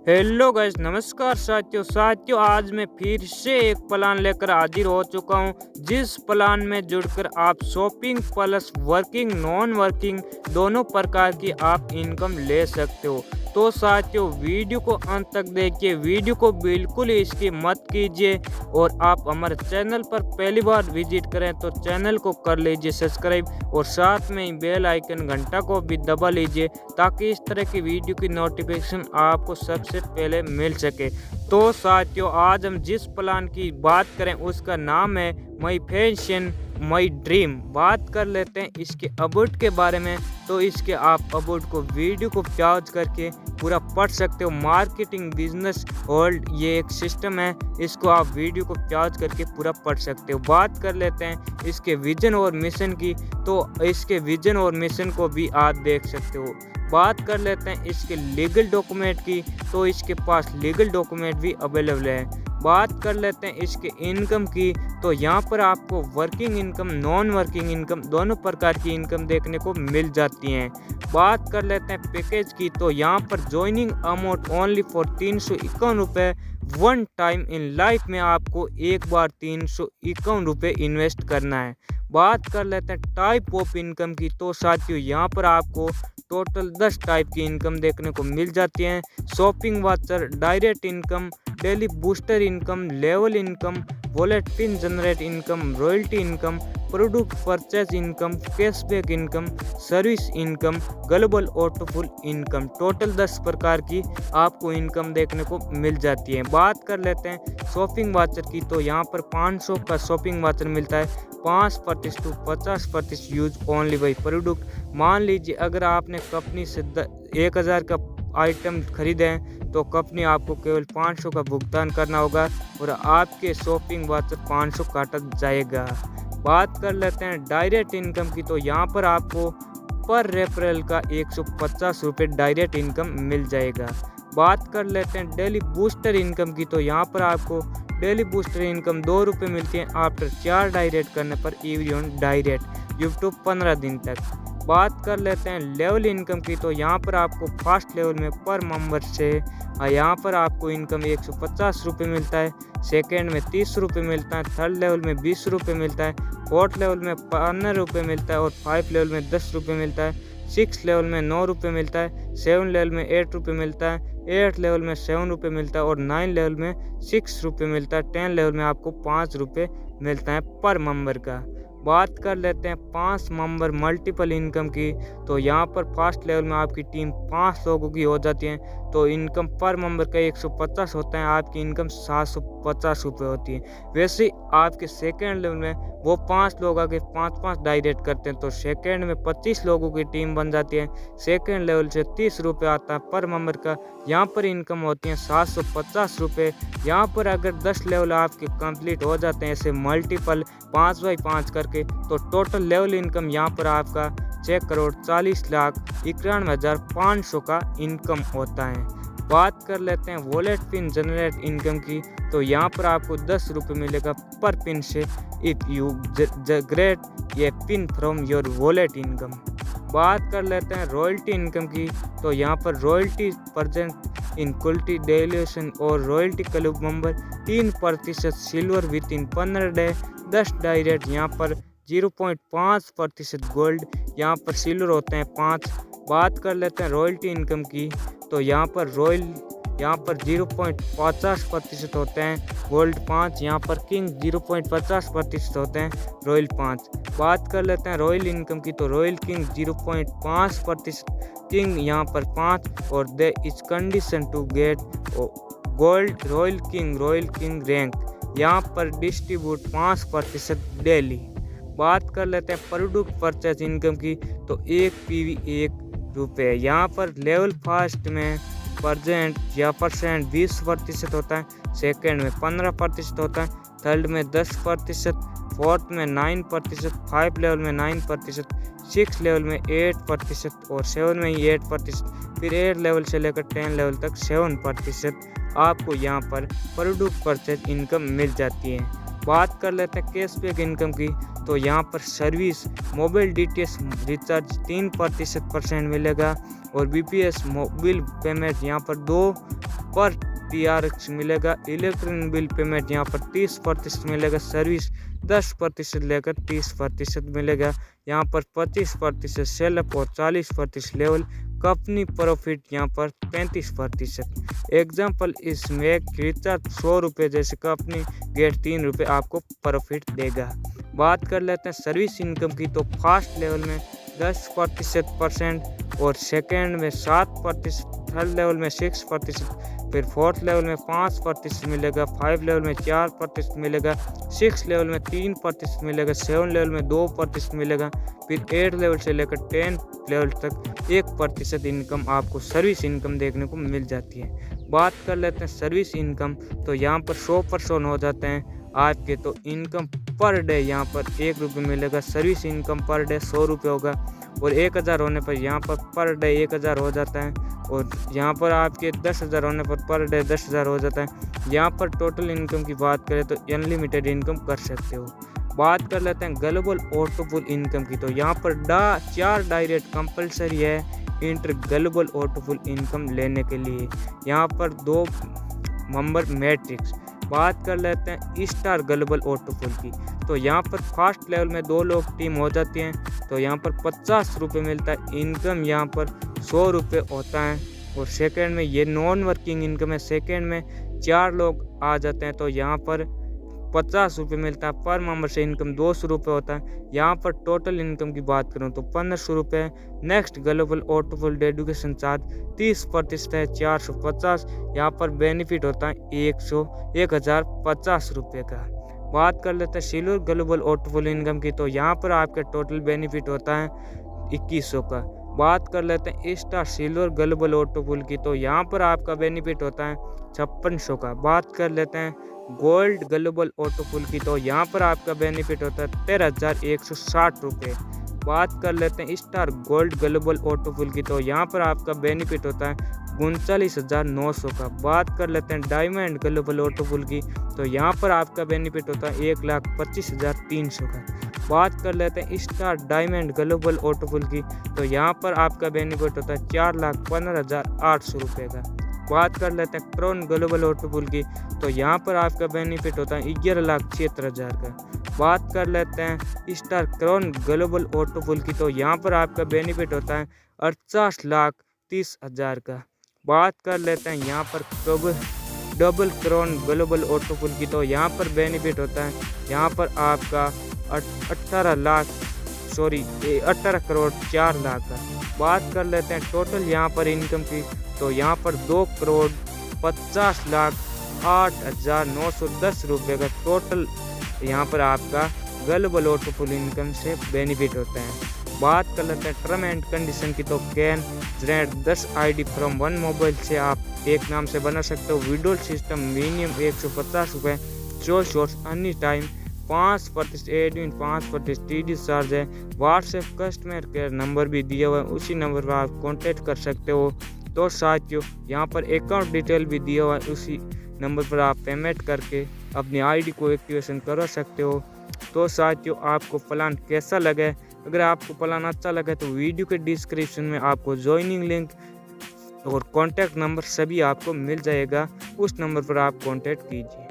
Hello guys, नमस्कार साथियों आज मैं फिर से एक प्लान लेकर हाजिर हो चुका हूँ। जिस प्लान में जुड़कर आप shopping plus working non working दोनों प्रकार की आप इनकम ले सकते हो। तो साथियों वीडियो को अंत तक देखिए, वीडियो को बिल्कुल ही स्किप मत कीजिए। और आप हमारे चैनल पर पहली बार विजिट करें तो चैनल को कर लीजिए सब्सक्राइब और साथ में ही बेल आइकन घंटा को भी दबा लीजिए ताकि इस तरह की वीडियो की नोटिफिकेशन आपको सबसे पहले मिल सके। तो साथियों आज हम जिस प्लान की बात करें उसका नाम है माई फैशन माई ड्रीम। बात कर लेते हैं इसके अबाउट के बारे में। तो इसके आप अबाउट को वीडियो को पॉज करके पूरा पढ़ सकते हो। मार्केटिंग बिजनेस होल्ड ये एक सिस्टम है, इसको आप वीडियो को पॉज करके पूरा पढ़ सकते हो। बात कर लेते हैं इसके विजन और मिशन की, तो इसके विजन और मिशन को भी आप देख सकते हो। बात कर लेते हैं इसके लीगल डॉक्यूमेंट की, तो इसके पास लीगल डॉक्यूमेंट भी अवेलेबल है। बात कर लेते हैं इसके इनकम की, तो यहाँ पर आपको working income non working income दोनों प्रकार की इनकम देखने को मिल जाती हैं। बात कर लेते हैं पैकेज की, तो यहाँ पर ज्वाइनिंग अमाउंट ओनली फॉर 351 रुपये वन टाइम इन लाइफ में आपको एक बार 351 रुपये इन्वेस्ट करना है। बात कर लेते हैं टाइप ऑफ इनकम की, तो साथियों यहाँ पर आपको टोटल 10 टाइप की इनकम देखने को मिल जाती हैं। Shopping voucher, direct income, daily booster income, level income, wallet pin generate income, royalty income, product purchase income, cashback income, service income, global autopool income. Total 10 प्रकार की आपको इनकम देखने को मिल जाती है। बात कर लेते हैं शॉपिंग वाचर की, तो यहाँ पर 500 का शॉपिंग वाचर मिलता है। 5% to 50% use only by product. मान लीजिए अगर आपने कंपनी से 1000 का आइटम खरीदे हैं तो कंपनी आपको केवल 500 का भुगतान करना होगा और आपके शॉपिंग वाचर 500 काटा जाएगा। बात कर लेते हैं डायरेक्ट इनकम की, तो यहाँ पर आपको पर रेफरल का 150 रुपये डायरेक्ट इनकम मिल जाएगा। बात कर लेते हैं डेली बूस्टर इनकम की, तो यहाँ पर आपको डेली बूस्टर इनकम 2 रुपये मिलती है आफ्टर 4 डायरेक्ट करने पर एवरी डायरेक्ट यूट्यूब 15 दिन तक। बात कर लेते हैं लेवल इनकम की, तो यहाँ पर आपको फर्स्ट लेवल में पर मेंबर से यहाँ पर आपको इनकम 150 रुपये मिलता है, सेकेंड में 30 रुपये मिलता है, थर्ड लेवल में 20 रुपये मिलता है, फोर्थ लेवल में 15 रुपये मिलता है और 5 लेवल में 10 रुपये मिलता है, 6 लेवल में 9 रुपये मिलता है, 7 लेवल में 8 रुपये मिलता है, 8 लेवल में 7 रुपये मिलता है और 9 लेवल में 6 रुपये मिलता है, 10 लेवल में आपको 5 रुपये मिलता है पर मेंबर का। बात कर लेते हैं 5 मेंबर मल्टीपल इनकम की, तो यहाँ पर फर्स्ट लेवल में आपकी टीम 5 लोगों की हो जाती है, तो इनकम पर मेंबर का 150 होता है, आपकी इनकम 750 रुपये होती है। वैसे आपके सेकेंड लेवल में वो 5 लोग आके 5-5 डायरेक्ट करते हैं, तो सेकेंड में 25 लोगों की टीम बन जाती है। सेकेंड लेवल से 30 रुपये आता है पर मेंबर का, यहाँ पर इनकम होती है 750 रुपये। यहाँ पर अगर 10 लेवल आपके कंप्लीट हो जाते हैं ऐसे मल्टीपल 5x5 करके, तो टोटल लेवल इनकम यहाँ पर आपका 6,40,91,500 का इनकम होता है। बात कर लेते हैं वॉलेट पिन जनरेट इनकम की, तो यहाँ पर आपको 10 रुपये मिलेगा पर पिन से इफ यू जनरेट ये pin from your wallet income. बात कर लेते हैं रॉयल्टी इनकम की, तो यहाँ पर रॉयल्टी परसेंट इन क्वालिटी डेलिवेशन और royalty club member 3% silver with in 15 day, 10 direct. यहाँ पर 0.5% गोल्ड, यहाँ पर सिल्वर होते हैं 5। बात कर लेते हैं रॉयल्टी इनकम की, तो यहाँ पर 0.50% होते हैं गोल्ड 5, यहाँ पर किंग 0.50% होते हैं रॉयल 5। बात कर लेते हैं रॉयल इनकम की, तो रॉयल किंग 0.5%, किंग यहाँ पर 5 और there is condition to get gold royal king rank, यहाँ पर डिस्ट्रीब्यूट 5% डेली। बात कर लेते हैं प्रोडक्ट परचेज इनकम की, तो 1 PV 1 रुपये, यहाँ पर लेवल फर्स्ट में परसेंट 20% होता है, सेकंड में 15% होता है, थर्ड में 10%, फोर्थ में 9%, 5 लेवल में 9%, 6 लेवल में 8% और 7 में ही 8%, फिर 8 लेवल से लेकर 10 लेवल तक 7% आपको यहाँ पर प्रोडक्ट परचेज इनकम मिल जाती है। बात कर लेते हैं कैशबैक इनकम की, तो यहाँ पर सर्विस मोबाइल DTH रिचार्ज 3% मिलेगा और BPS मोबाइल पेमेंट यहाँ पर पर TRX मिलेगा। इलेक्ट्रॉनिक बिल पेमेंट यहाँ पर 30% मिलेगा। सर्विस 10% लेकर 30% मिलेगा। यहाँ पर 25% सेलअप और 40% लेवल। कंपनी प्रॉफिट यहाँ पर 35%। एग्जाम्पल इसमें रिचार्ज 100 रुपये जैसे कंपनी गेट 3 रुपये आपको प्रॉफिट देगा। बात कर लेते हैं सर्विस इनकम की, तो फर्स्ट लेवल में 10% और सेकेंड में 7%, थर्ड लेवल में 6%, फिर फोर्थ लेवल में 5% मिलेगा, 5 लेवल में 4% मिलेगा, 6 लेवल में 3% मिलेगा, 7 लेवल में 2% मिलेगा, फिर 8 लेवल से लेकर 10 लेवल तक 1% इनकम आपको सर्विस इनकम देखने को मिल जाती है। बात कर लेते हैं सर्विस इनकम, तो यहाँ पर 100% हो जाते हैं आपके, तो इनकम पर डे यहाँ पर 1 रुपये मिलेगा। सर्विस इनकम पर डे 100 रुपये होगा और 1000 होने पर यहाँ पर डे 1000 हो जाता है और यहाँ पर आपके 10,000 होने पर डे 10,000 हो जाता है। यहाँ पर टोटल इनकम की बात करें तो अनलिमिटेड इनकम कर सकते हो। बात कर लेते हैं ग्लोबल ऑटोपुल इनकम की, तो यहाँ पर 4 डायरेक्ट कंपलसरी है इंटर ग्लोबल ऑटोपुल इनकम लेने के लिए। यहाँ पर 2 मेंबर मैट्रिक्स। बात कर लेते हैं स्टार ग्लोबल ऑटोपुल की, तो यहाँ पर फर्स्ट लेवल में 2 लोग टीम हो जाती हैं, तो यहाँ पर 50 रुपये मिलता है। इनकम यहाँ पर 100 रुपये होता है और सेकंड में ये नॉन वर्किंग इनकम है। सेकंड में 4 लोग आ जाते हैं, तो यहाँ पर 50 रुपये मिलता है। पर मेंबर से इनकम 200 रुपये होता है। यहाँ पर टोटल इनकम की बात करूँ तो 1500 रुपये। नेक्स्ट ग्लोबल ऑटोपुल एडुकेशन चार्ज 30% है, 450। यहाँ पर बेनिफिट होता है 1050 रुपये का। बात कर लेते हैं सिल्वर ग्लोबल ऑटोपुल इनकम की, तो यहाँ पर आपका टोटल बेनिफिट होता है 2100 का। बात कर लेते हैं स्टार सिल्वर ग्लोबल ऑटोपुल की, तो यहाँ पर आपका बेनिफिट होता है 5600 का। बात कर लेते हैं गोल्ड ग्लोबल ऑटोपुल की, तो यहाँ पर आपका बेनिफिट होता है 13,160 रुपये। बात कर लेते हैं स्टार गोल्ड ग्लोबल ऑटोपुल की, तो यहाँ पर आपका बेनिफिट होता है 39,900 का। बात कर लेते हैं डायमंड ग्लोबल ऑटोपुल की, तो यहाँ पर आपका बेनिफिट होता है 1,25,300 का। बात कर लेते हैं स्टार डायमंड ग्लोबल ऑटोपुल की, तो यहाँ पर आपका बेनिफिट होता है 4,15,800 रुपये का। बात कर लेते हैं क्राउन ग्लोबल ऑटोपुल की, तो यहाँ पर आपका बेनिफिट होता है 11,76,000 का। बात कर लेते हैं स्टार क्राउन ग्लोबल ऑटोपुल की, तो यहाँ पर आपका बेनिफिट होता है 48,30,000 का। बात कर लेते हैं यहाँ पर डबल क्राउन ग्लोबल ऑटोपुल की, तो यहाँ पर बेनिफिट होता है यहाँ पर आपका 18 करोड़ 4 लाख का। बात कर लेते हैं टोटल यहाँ पर इनकम की, तो यहाँ पर 2,50,08,910 रुपये का टोटल यहाँ पर आपका ग्लोबल ऑटोपुल इनकम से बेनिफिट होता है। बात कर लेते हैं टर्म एंड कंडीशन की, तो can generate 10 ID from 1 mobile से आप एक नाम से बना सकते हो। विड्रॉल सिस्टम मिनिमम 150 रुपये, 24 hours any time, 5% admin, 5% TD charge है। व्हाट्सएप कस्टमर केयर नंबर भी दिया हुआ है, उसी नंबर पर आप कांटेक्ट कर सकते हो। तो साथियों यहाँ पर अकाउंट डिटेल भी दिया हुआ है, उसी नंबर पर आप पेमेंट करके अपनी ID को एक्टिवेशन करा सकते हो। तो साथियों आपको प्लान कैसा लगे? अगर आपको प्लान अच्छा लगे तो वीडियो के डिस्क्रिप्शन में आपको ज्वाइनिंग लिंक और कॉन्टैक्ट नंबर सभी आपको मिल जाएगा, उस नंबर पर आप कॉन्टैक्ट कीजिए।